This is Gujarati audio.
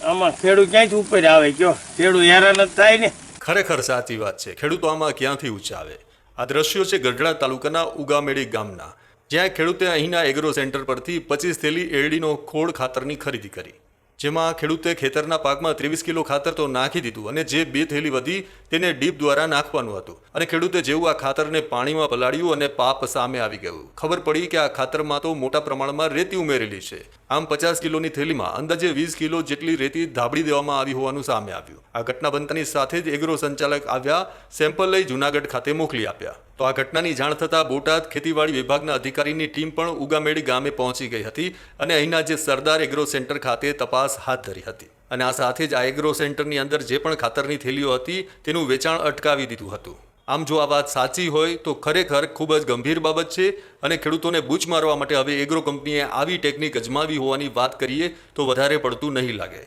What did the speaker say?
આમાં ખેડૂત ક્યાંથી ઉપર આવે કયો? ખેડૂત હેરાન જ થાય ને. ખરેખર સાચી વાત છે. ખેડૂતો આમાં ક્યાંથી ઊંચા આવે? આ દ્રશ્યો છે ગઢડા તાલુકાના ઉગામેડી ગામના, જ્યાં ખેડૂતે અહીંના એગ્રો સેન્ટર પરથી 25 થેલી એરડીનો ખોળ ખાતરની ખરીદી કરી, જેમાં ખેડૂતે ખેતરના પાકમાં 23 કિલો ખાતર તો નાખી દીધું અને જે 2 થેલી વધી તેને ડીપ દ્વારા નાખવાનું હતું. અને ખેડૂતે જેવું આ ખાતરને પાણીમાં પલાળ્યું અને પાપ સામે આવી ગયું. ખબર પડી કે આ ખાતરમાં તો મોટા પ્રમાણમાં રેતી ઉમેરેલી છે. આમ 50 કિલોની થેલીમાં અંદાજે 20 કિલો જેટલી રેતી ધાબળી દેવામાં આવી હોવાનું સામે આવ્યું. આ ઘટના બનતાની સાથે જ એગ્રો સંચાલક આવ્યા, સેમ્પલ લઈ જૂનાગઢ ખાતે મોકલી આપ્યા. તો આ ઘટનાની જાણ થતાં બોટાદ ખેતીવાડી વિભાગના અધિકારીની ટીમ પણ ઉગામેડી ગામે પહોંચી ગઈ હતી અને અહીંના જે સરદાર એગ્રો સેન્ટર ખાતે તપાસ હાથ ધરી હતી. અને આ સાથે જ આ એગ્રો સેન્ટરની અંદર જે પણ ખાતરની થેલીઓ હતી તેનું વેચાણ અટકાવી દીધું હતું. આમ જો આ વાત સાચી હોય તો ખરેખર ખૂબ જ ગંભીર બાબત છે અને ખેડૂતોને બૂચ મારવા માટે હવે એગ્રો કંપનીએ આવી ટેકનિક અજમાવી હોવાની વાત કરીએ તો વધારે પડતું નહીં લાગે.